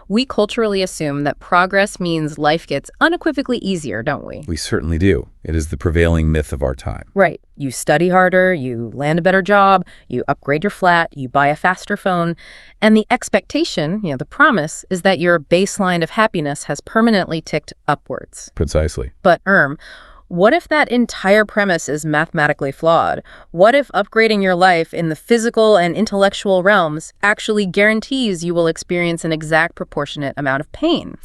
We culturally assume that progress means life gets unequivocally easier, don't we? We certainly do. It is the prevailing myth of our time. Right. You study harder, you land a better job, you upgrade your flat, you buy a faster phone, and the expectation, the promise, is that your baseline of happiness has permanently ticked upwards. Precisely. But, what if that entire premise is mathematically flawed? What if upgrading your life in the physical and intellectual realms actually guarantees you will experience an exact proportionate amount of pain?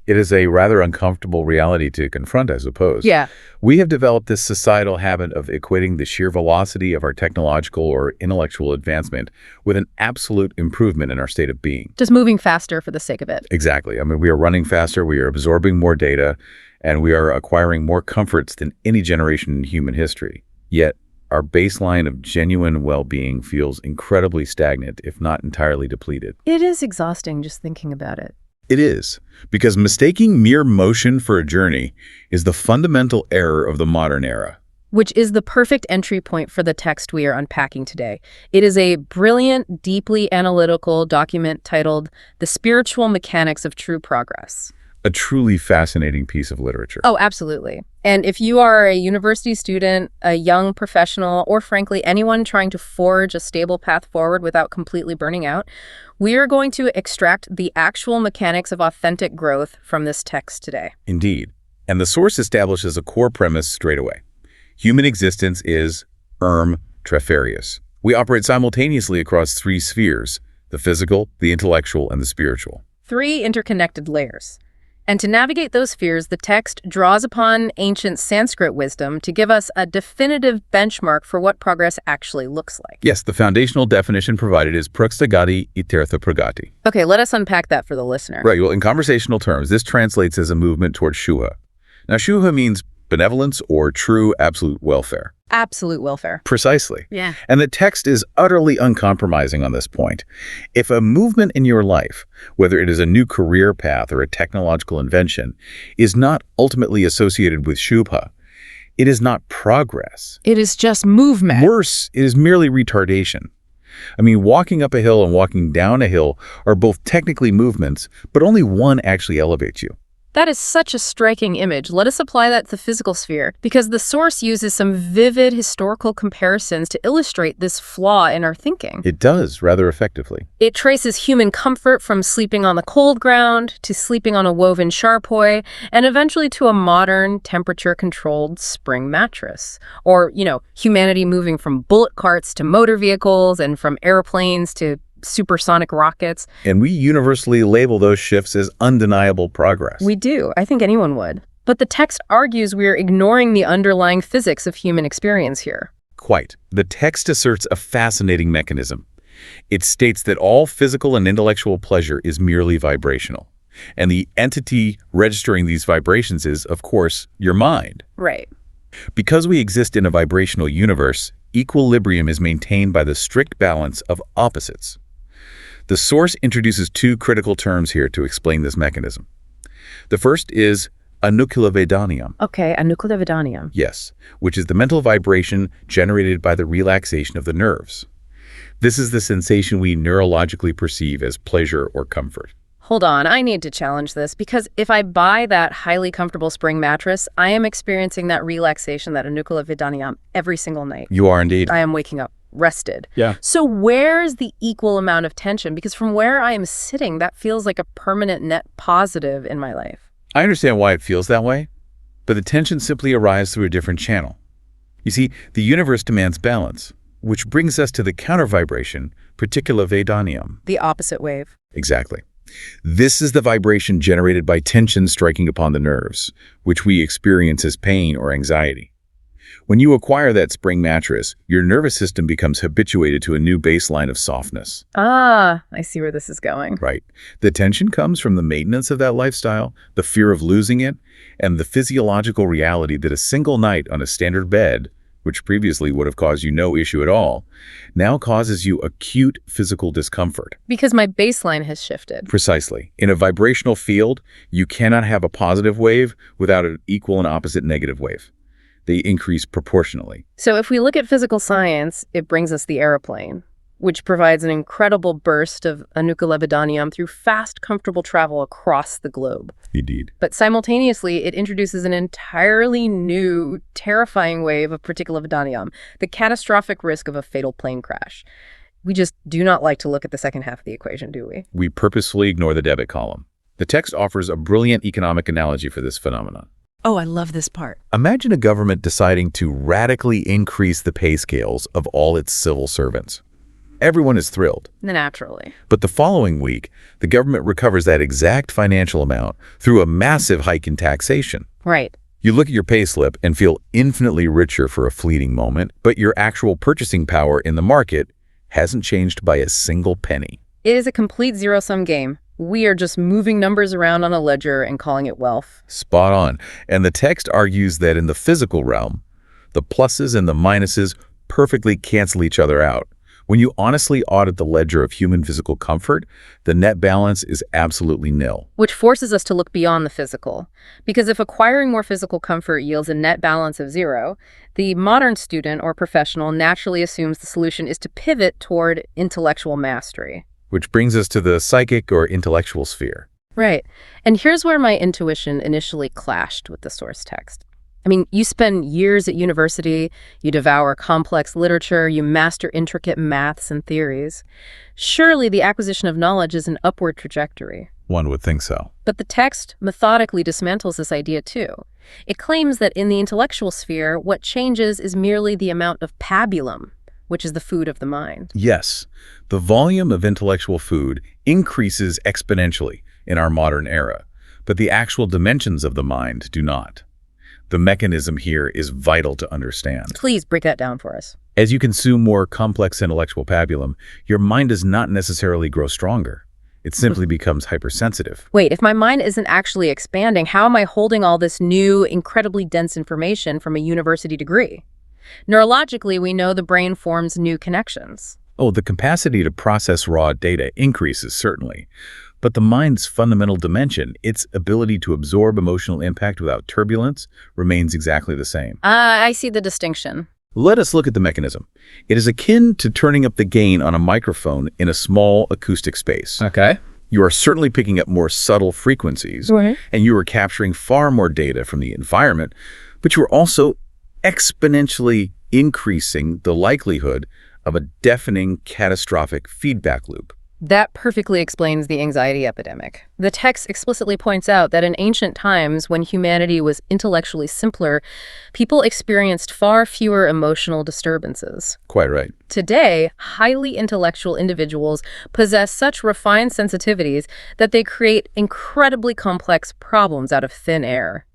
It is a rather uncomfortable reality to confront, I suppose. Yeah. We have developed this societal habit of equating the sheer velocity of our technological or intellectual advancement with an absolute improvement in our state of being. Just moving faster for the sake of it. Exactly. I mean, we are running faster, we are absorbing more data, and we are acquiring more comforts than any generation in human history. Yet, our baseline of genuine well-being feels incredibly stagnant, if not entirely depleted. It is exhausting just thinking about it. It is, because mistaking mere motion for a journey is the fundamental error of the modern era. Which is the perfect entry point for the text we are unpacking today. It is a brilliant, deeply analytical document titled The Spiritual Mechanics of True Progress. A truly fascinating piece of literature. Oh, absolutely. And if you are a university student, a young professional, or frankly, anyone trying to forge a stable path forward without completely burning out, we are going to extract the actual mechanics of authentic growth from this text today. Indeed. And the source establishes a core premise straight away. Human existence is trefarious. We operate simultaneously across three spheres: the physical, the intellectual, and the spiritual. 3 interconnected layers. And to navigate those spheres, the text draws upon ancient Sanskrit wisdom to give us a definitive benchmark for what progress actually looks like. Yes, the foundational definition provided is praksthagati itertha pragati. Okay, let us unpack that for the listener. Right, well, in conversational terms, this translates as a movement towards shuha. Now, shuha means benevolence or true absolute welfare. Absolute welfare. Precisely. Yeah. And the text is utterly uncompromising on this point. If a movement in your life, whether it is a new career path or a technological invention, is not ultimately associated with shubha, it is not progress. It is just movement. Worse, it is merely retardation. I mean, walking up a hill and walking down a hill are both technically movements, but only one actually elevates you. That is such a striking image. Let us apply that to the physical sphere, because the source uses some vivid historical comparisons to illustrate this flaw in our thinking. It does, rather effectively. It traces human comfort from sleeping on the cold ground to sleeping on a woven charpoy, and eventually to a modern, temperature-controlled spring mattress. Or, humanity moving from bullock carts to motor vehicles and from airplanes to supersonic rockets. And we universally label those shifts as undeniable progress. We do. I think anyone would. But the text argues we're ignoring the underlying physics of human experience here. Quite. The text asserts a fascinating mechanism. It states that all physical and intellectual pleasure is merely vibrational. And the entity registering these vibrations is, of course, your mind. Right. Because we exist in a vibrational universe, equilibrium is maintained by the strict balance of opposites. The source introduces 2 critical terms here to explain this mechanism. The first is anukulavadanyam. Okay, anukulavadanyam. Yes, which is the mental vibration generated by the relaxation of the nerves. This is the sensation we neurologically perceive as pleasure or comfort. Hold on, I need to challenge this, because if I buy that highly comfortable spring mattress, I am experiencing that relaxation, that anukulavadanyam, every single night. You are indeed. I am waking up rested. Yeah. So where's the equal amount of tension? Because from where I am sitting, that feels like a permanent net positive in my life. I understand why it feels that way, but the tension simply arises through a different channel. You see, the universe demands balance, which brings us to the counter vibration, partikulavadanyam. The opposite wave. Exactly. This is the vibration generated by tension striking upon the nerves, which we experience as pain or anxiety. When you acquire that spring mattress, your nervous system becomes habituated to a new baseline of softness. Ah, I see where this is going. Right. The tension comes from the maintenance of that lifestyle, the fear of losing it, and the physiological reality that a single night on a standard bed, which previously would have caused you no issue at all, now causes you acute physical discomfort. Because my baseline has shifted. Precisely. In a vibrational field, you cannot have a positive wave without an equal and opposite negative wave. They increase proportionally. So if we look at physical science, it brings us the airplane. which provides an incredible burst of anucleotidymium through fast, comfortable travel across the globe. Indeed. But simultaneously, it introduces an entirely new, terrifying wave of particulate the catastrophic risk of a fatal plane crash. We just do not like to look at the second half of the equation, do we? We purposefully ignore the debit column. The text offers a brilliant economic analogy for this phenomenon. Oh, I love this part. Imagine a government deciding to radically increase the pay scales of all its civil servants. Everyone is thrilled. Naturally. But the following week, the government recovers that exact financial amount through a massive hike in taxation. Right. You look at your payslip and feel infinitely richer for a fleeting moment, but your actual purchasing power in the market hasn't changed by a single penny. It is a complete zero-sum game. We are just moving numbers around on a ledger and calling it wealth. Spot on. And the text argues that in the physical realm, the pluses and the minuses perfectly cancel each other out. When you honestly audit the ledger of human physical comfort, the net balance is absolutely nil. Which forces us to look beyond the physical. Because if acquiring more physical comfort yields a net balance of zero, the modern student or professional naturally assumes the solution is to pivot toward intellectual mastery. Which brings us to the psychic or intellectual sphere. Right. And here's where my intuition initially clashed with the source text. I mean, you spend years at university, you devour complex literature, you master intricate maths and theories. Surely the acquisition of knowledge is an upward trajectory. One would think so. But the text methodically dismantles this idea too. It claims that in the intellectual sphere, what changes is merely the amount of pabulum, which is the food of the mind. Yes, the volume of intellectual food increases exponentially in our modern era, but the actual dimensions of the mind do not. The mechanism here is vital to understand. Please break that down for us. As you consume more complex intellectual pabulum, your mind does not necessarily grow stronger. It simply becomes hypersensitive. Wait, if my mind isn't actually expanding, how am I holding all this new, incredibly dense information from a university degree? Neurologically, we know the brain forms new connections. Oh, the capacity to process raw data increases, certainly. But the mind's fundamental dimension, its ability to absorb emotional impact without turbulence, remains exactly the same. I see the distinction. Let us look at the mechanism. It is akin to turning up the gain on a microphone in a small acoustic space. Okay. You are certainly picking up more subtle frequencies, Right. and you are capturing far more data from the environment, but you are also exponentially increasing the likelihood of a deafening, catastrophic feedback loop. That perfectly explains the anxiety epidemic. The text explicitly points out that in ancient times, when humanity was intellectually simpler, people experienced far fewer emotional disturbances. Quite right. Today, highly intellectual individuals possess such refined sensitivities that they create incredibly complex problems out of thin air.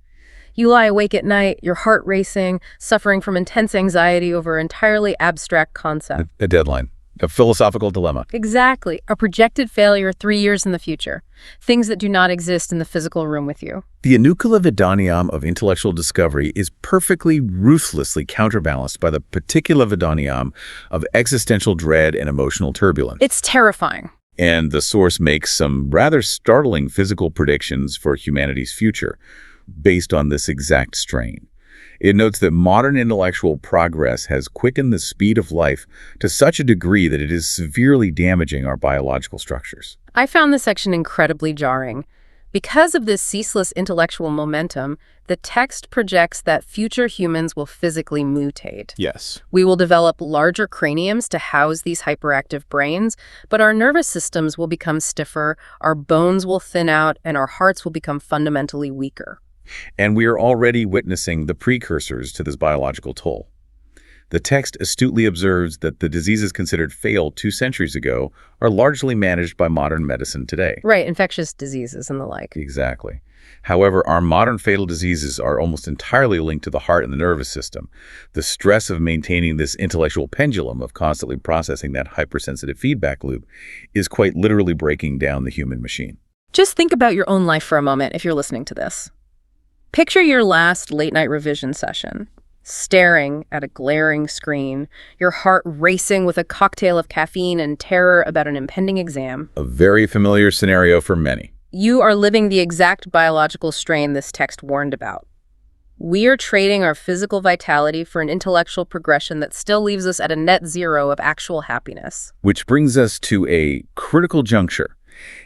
You lie awake at night, your heart racing, suffering from intense anxiety over an entirely abstract concept. A deadline. A philosophical dilemma. Exactly. A projected failure 3 years in the future. Things that do not exist in the physical room with you. The anucleotidymium of intellectual discovery is perfectly, ruthlessly counterbalanced by the particulate of existential dread and emotional turbulence. It's terrifying. And the source makes some rather startling physical predictions for humanity's future based on this exact strain. It notes that modern intellectual progress has quickened the speed of life to such a degree that it is severely damaging our biological structures. I found this section incredibly jarring. Because of this ceaseless intellectual momentum, the text projects that future humans will physically mutate. Yes. We will develop larger craniums to house these hyperactive brains, but our nervous systems will become stiffer, our bones will thin out, and our hearts will become fundamentally weaker. And we are already witnessing the precursors to this biological toll. The text astutely observes that the diseases considered fatal 2 centuries ago are largely managed by modern medicine today. Right, infectious diseases and the like. Exactly. However, our modern fatal diseases are almost entirely linked to the heart and the nervous system. The stress of maintaining this intellectual pendulum of constantly processing that hypersensitive feedback loop is quite literally breaking down the human machine. Just think about your own life for a moment if you're listening to this. Picture your last late-night revision session, staring at a glaring screen, your heart racing with a cocktail of caffeine and terror about an impending exam. A very familiar scenario for many. You are living the exact biological strain this text warned about. We are trading our physical vitality for an intellectual progression that still leaves us at a net zero of actual happiness. Which brings us to a critical juncture.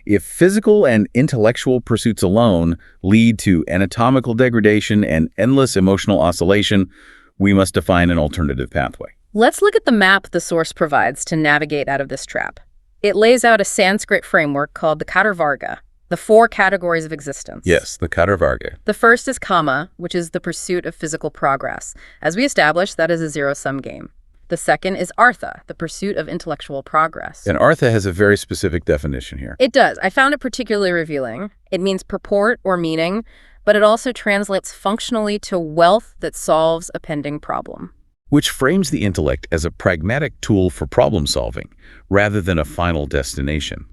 If physical and intellectual pursuits alone lead to anatomical degradation and endless emotional oscillation, we must define an alternative pathway. Let's look at the map the source provides to navigate out of this trap. It lays out a Sanskrit framework called the Varga, the 4 categories of existence. Yes, the Varga. The first is kama, which is the pursuit of physical progress. As we established, that is a zero-sum game. The second is artha, the pursuit of intellectual progress. And artha has a very specific definition here. It does. I found it particularly revealing. It means purport or meaning, but it also translates functionally to wealth that solves a pending problem. Which frames the intellect as a pragmatic tool for problem solving, rather than a final destination.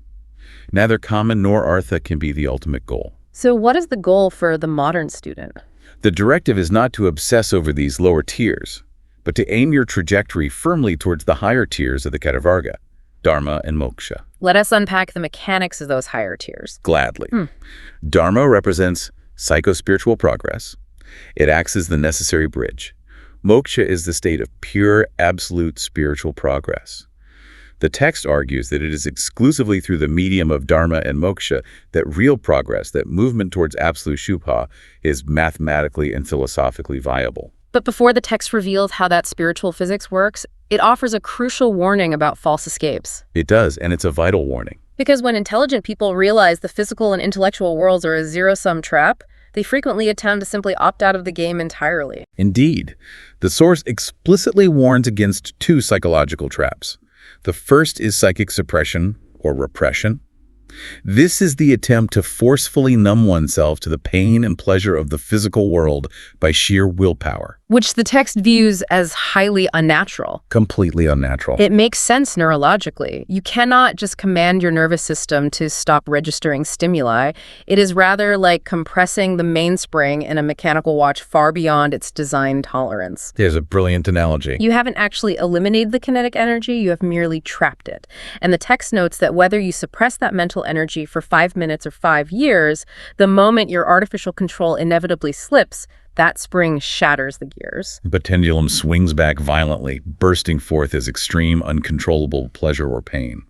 Neither kama nor artha can be the ultimate goal. So what is the goal for the modern student? The directive is not to obsess over these lower tiers, but to aim your trajectory firmly towards the higher tiers of the Varga, dharma and moksha. Let us unpack the mechanics of those higher tiers. Gladly. Dharma represents psycho-spiritual progress. It acts as the necessary bridge. Moksha is the state of pure, absolute spiritual progress. The text argues that it is exclusively through the medium of dharma and moksha that real progress, that movement towards absolute shubha, is mathematically and philosophically viable. But before the text reveals how that spiritual physics works, it offers a crucial warning about false escapes. It does, and it's a vital warning. Because when intelligent people realize the physical and intellectual worlds are a zero-sum trap, they frequently attempt to simply opt out of the game entirely. Indeed, the source explicitly warns against 2 psychological traps. The first is psychic suppression, or repression. This is the attempt to forcefully numb oneself to the pain and pleasure of the physical world by sheer willpower. Which the text views as highly unnatural. Completely unnatural. It makes sense neurologically. You cannot just command your nervous system to stop registering stimuli. It is rather like compressing the mainspring in a mechanical watch far beyond its design tolerance. There's a brilliant analogy. You haven't actually eliminated the kinetic energy, you have merely trapped it. And the text notes that whether you suppress that mental energy for 5 minutes or 5 years, the moment your artificial control inevitably slips, that spring shatters the gears. The pendulum swings back violently, bursting forth as extreme, uncontrollable pleasure or pain.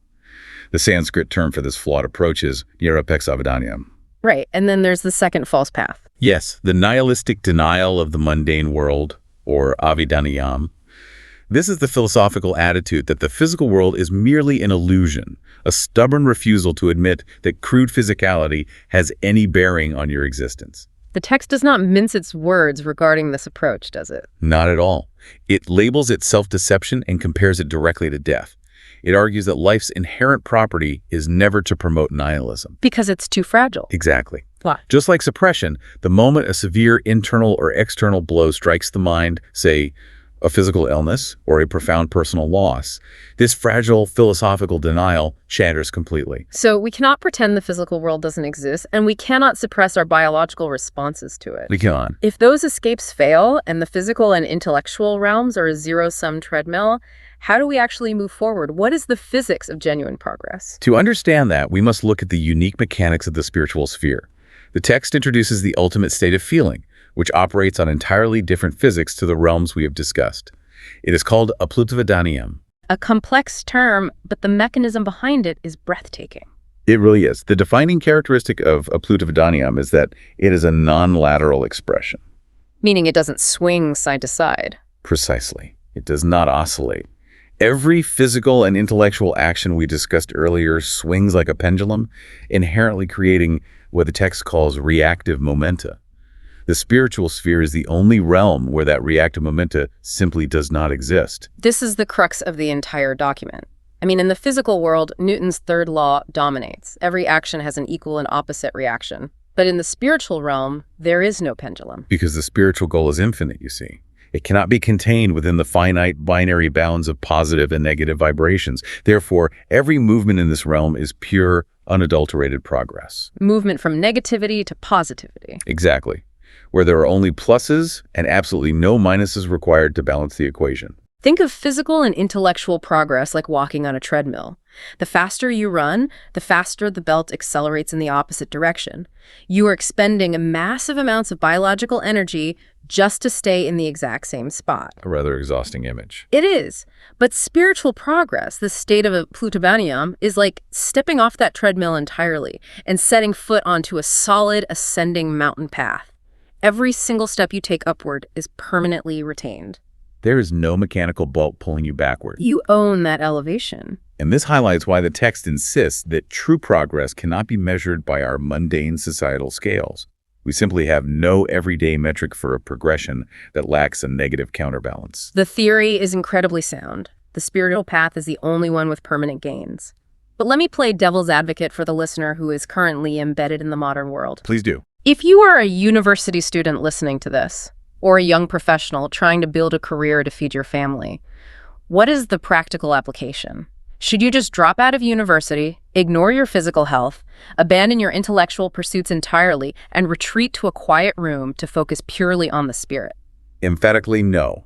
The Sanskrit term for this flawed approach is nirapexavadanyam. Right, and then there's the second false path. Yes, the nihilistic denial of the mundane world, or avidaniyam. This is the philosophical attitude that the physical world is merely an illusion, a stubborn refusal to admit that crude physicality has any bearing on your existence. The text does not mince its words regarding this approach, does it? Not at all. It labels it self-deception and compares it directly to death. It argues that life's inherent property is never to promote nihilism. Because it's too fragile. Exactly. Why? Just like suppression, the moment a severe internal or external blow strikes the mind, say, a physical illness or a profound personal loss, this fragile philosophical denial shatters completely. So we cannot pretend the physical world doesn't exist, and we cannot suppress our biological responses to it. We can. If those escapes fail, and the physical and intellectual realms are a zero-sum treadmill, how do we actually move forward? What is the physics of genuine progress? To understand that, we must look at the unique mechanics of the spiritual sphere. The text introduces the ultimate state of feeling, which operates on entirely different physics to the realms we have discussed. It is called aplutavadanyam. A complex term, but the mechanism behind it is breathtaking. It really is. The defining characteristic of aplutavadanyam is that it is a non-lateral expression. Meaning it doesn't swing side to side. Precisely. It does not oscillate. Every physical and intellectual action we discussed earlier swings like a pendulum, inherently creating what the text calls reactive momenta. The spiritual sphere is the only realm where that reactive momenta simply does not exist. This is the crux of the entire document. I mean, in the physical world, Newton's third law dominates. Every action has an equal and opposite reaction. But in the spiritual realm, there is no pendulum. Because the spiritual goal is infinite, you see. It cannot be contained within the finite binary bounds of positive and negative vibrations. Therefore, every movement in this realm is pure, unadulterated progress. Movement from negativity to positivity. Exactly. Where there are only pluses and absolutely no minuses required to balance the equation. Think of physical and intellectual progress like walking on a treadmill. The faster you run, the faster the belt accelerates in the opposite direction. You are expending massive amounts of biological energy just to stay in the exact same spot. A rather exhausting image. It is. But spiritual progress, the state of a plutobanium, is like stepping off that treadmill entirely and setting foot onto a solid ascending mountain path. Every single step you take upward is permanently retained. There is no mechanical bolt pulling you backward. You own that elevation. And this highlights why the text insists that true progress cannot be measured by our mundane societal scales. We simply have no everyday metric for a progression that lacks a negative counterbalance. The theory is incredibly sound. The spiritual path is the only one with permanent gains. But let me play devil's advocate for the listener who is currently embedded in the modern world. Please do. If you are a university student listening to this, or a young professional trying to build a career to feed your family, what is the practical application? Should you just drop out of university, ignore your physical health, abandon your intellectual pursuits entirely, and retreat to a quiet room to focus purely on the spirit? Emphatically no.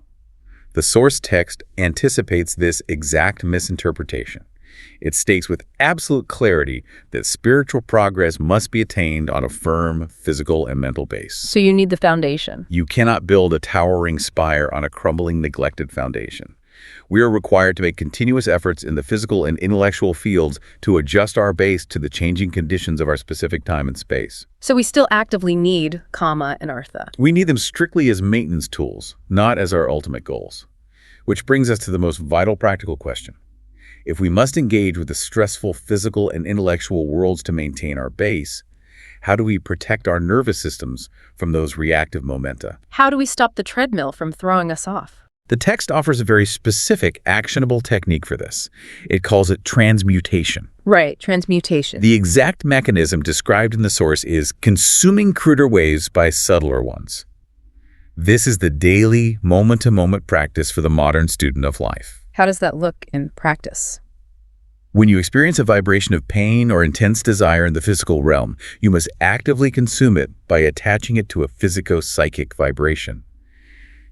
The source text anticipates this exact misinterpretation. It states with absolute clarity that spiritual progress must be attained on a firm physical and mental base. So you need the foundation. You cannot build a towering spire on a crumbling, neglected foundation. We are required to make continuous efforts in the physical and intellectual fields to adjust our base to the changing conditions of our specific time and space. So we still actively need Kama and Artha. We need them strictly as maintenance tools, not as our ultimate goals. Which brings us to the most vital practical question. If we must engage with the stressful physical and intellectual worlds to maintain our base, how do we protect our nervous systems from those reactive momenta? How do we stop the treadmill from throwing us off? The text offers a very specific, actionable technique for this. It calls it transmutation. Right, transmutation. The exact mechanism described in the source is consuming cruder waves by subtler ones. This is the daily, moment-to-moment practice for the modern student of life. How does that look in practice? When you experience a vibration of pain or intense desire in the physical realm, you must actively consume it by attaching it to a physico-psychic vibration.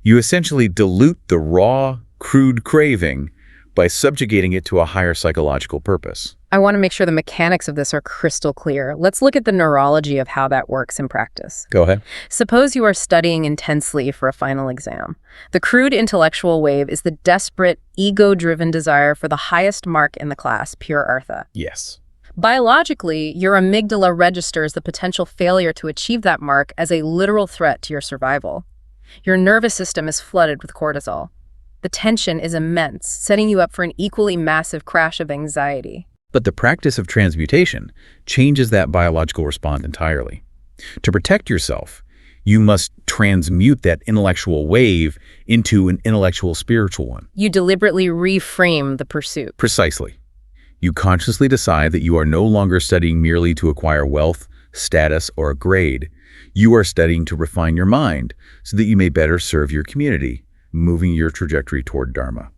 You essentially dilute the raw, crude craving by subjugating it to a higher psychological purpose. I want to make sure the mechanics of this are crystal clear. Let's look at the neurology of how that works in practice. Go ahead. Suppose you are studying intensely for a final exam. The crude intellectual wave is the desperate, ego-driven desire for the highest mark in the class, pure Artha. Yes. Biologically, your amygdala registers the potential failure to achieve that mark as a literal threat to your survival. Your nervous system is flooded with cortisol. The tension is immense, setting you up for an equally massive crash of anxiety. But the practice of transmutation changes that biological response entirely. To protect yourself, you must transmute that intellectual wave into an intellectual spiritual one. You deliberately reframe the pursuit. Precisely. You consciously decide that you are no longer studying merely to acquire wealth, status, or a grade. You are studying to refine your mind so that you may better serve your community, moving your trajectory toward Dharma.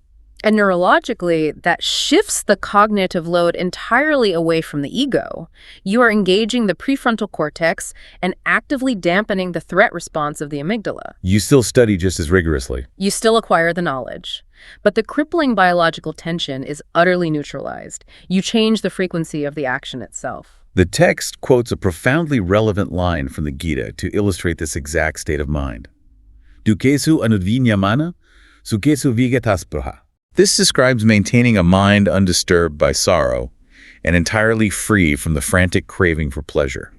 And neurologically, that shifts the cognitive load entirely away from the ego. You are engaging the prefrontal cortex and actively dampening the threat response of the amygdala. You still study just as rigorously. You still acquire the knowledge. But the crippling biological tension is utterly neutralized. You change the frequency of the action itself. The text quotes a profoundly relevant line from the Gita to illustrate this exact state of mind. Dukesu anudvinyamana, sukesu vigataspraha. This describes maintaining a mind undisturbed by sorrow and entirely free from the frantic craving for pleasure.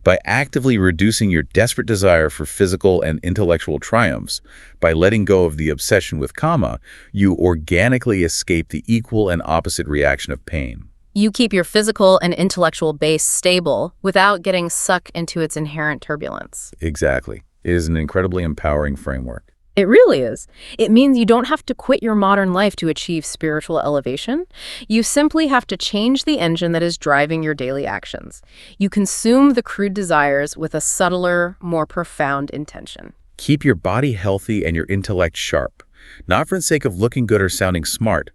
By actively reducing your desperate desire for physical and intellectual triumphs, by letting go of the obsession with kama, you organically escape the equal and opposite reaction of pain. You keep your physical and intellectual base stable without getting sucked into its inherent turbulence. Exactly. It is an incredibly empowering framework. It really is. It means you don't have to quit your modern life to achieve spiritual elevation. You simply have to change the engine that is driving your daily actions. You consume the crude desires with a subtler, more profound intention. Keep your body healthy and your intellect sharp, not for the sake of looking good or sounding smart,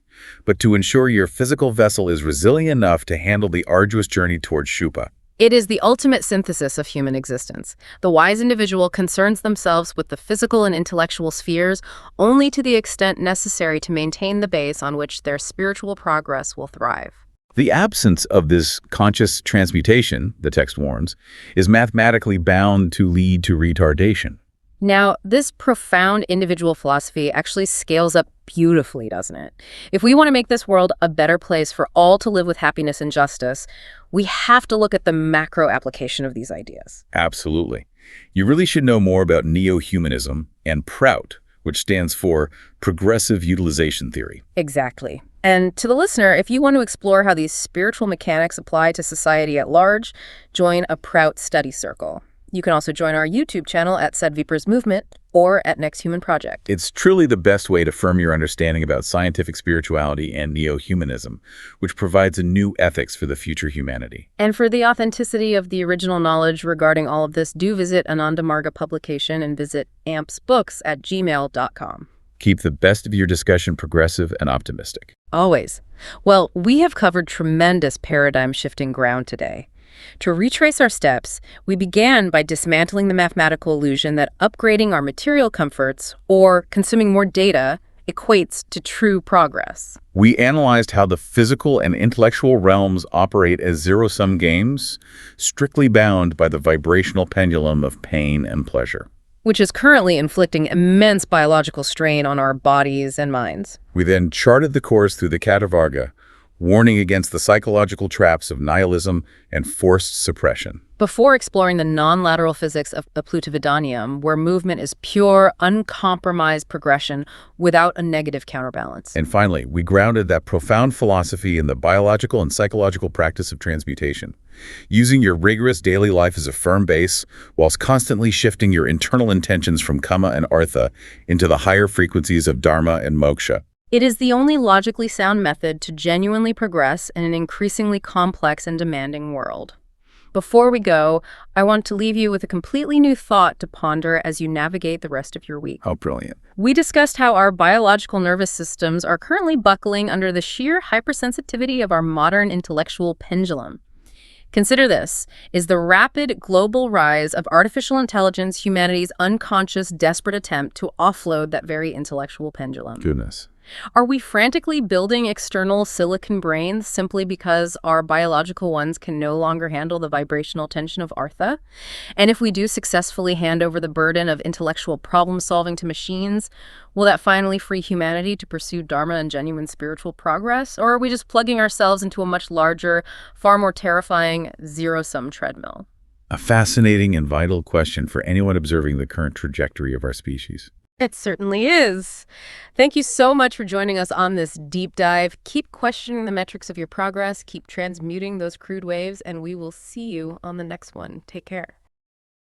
but to ensure your physical vessel is resilient enough to handle the arduous journey towards Shupa. It is the ultimate synthesis of human existence. The wise individual concerns themselves with the physical and intellectual spheres only to the extent necessary to maintain the base on which their spiritual progress will thrive. The absence of this conscious transmutation, the text warns, is mathematically bound to lead to retardation. Now, this profound individual philosophy actually scales up beautifully, doesn't it? If we want to make this world a better place for all to live with happiness and justice, we have to look at the macro application of these ideas. Absolutely. You really should know more about neo-humanism and PROUT, which stands for Progressive Utilization Theory. Exactly. And to the listener, if you want to explore how these spiritual mechanics apply to society at large, join a PROUT study circle. You can also join our YouTube channel at Sedviper's Movement or at Next Human Project. It's truly the best way to firm your understanding about scientific spirituality and neo-humanism, which provides a new ethics for the future humanity. And for the authenticity of the original knowledge regarding all of this, do visit Ananda Marga Publication and visit ampsbooks@gmail.com. Keep the best of your discussion progressive and optimistic. Always. Well, we have covered tremendous paradigm-shifting ground today. To retrace our steps, we began by dismantling the mathematical illusion that upgrading our material comforts or consuming more data equates to true progress. We analyzed how the physical and intellectual realms operate as zero-sum games, strictly bound by the vibrational pendulum of pain and pleasure, Which is currently inflicting immense biological strain on our bodies and minds. We then charted the course through the Katavarga, warning against the psychological traps of nihilism and forced suppression. Before exploring the non-lateral physics of Plutivedanium, where movement is pure, uncompromised progression without a negative counterbalance. And finally, we grounded that profound philosophy in the biological and psychological practice of transmutation, using your rigorous daily life as a firm base, whilst constantly shifting your internal intentions from kama and artha into the higher frequencies of dharma and moksha. It is the only logically sound method to genuinely progress in an increasingly complex and demanding world. Before we go, I want to leave you with a completely new thought to ponder as you navigate the rest of your week. How brilliant. We discussed how our biological nervous systems are currently buckling under the sheer hypersensitivity of our modern intellectual pendulum. Consider this: is the rapid global rise of artificial intelligence humanity's unconscious, desperate attempt to offload that very intellectual pendulum? Goodness. Are we frantically building external silicon brains simply because our biological ones can no longer handle the vibrational tension of Artha? And if we do successfully hand over the burden of intellectual problem-solving to machines, will that finally free humanity to pursue dharma and genuine spiritual progress? Or are we just plugging ourselves into a much larger, far more terrifying, zero-sum treadmill? A fascinating and vital question for anyone observing the current trajectory of our species. It certainly is. Thank you so much for joining us on this deep dive. Keep questioning the metrics of your progress, keep transmuting those crude waves, and we will see you on the next one. Take care.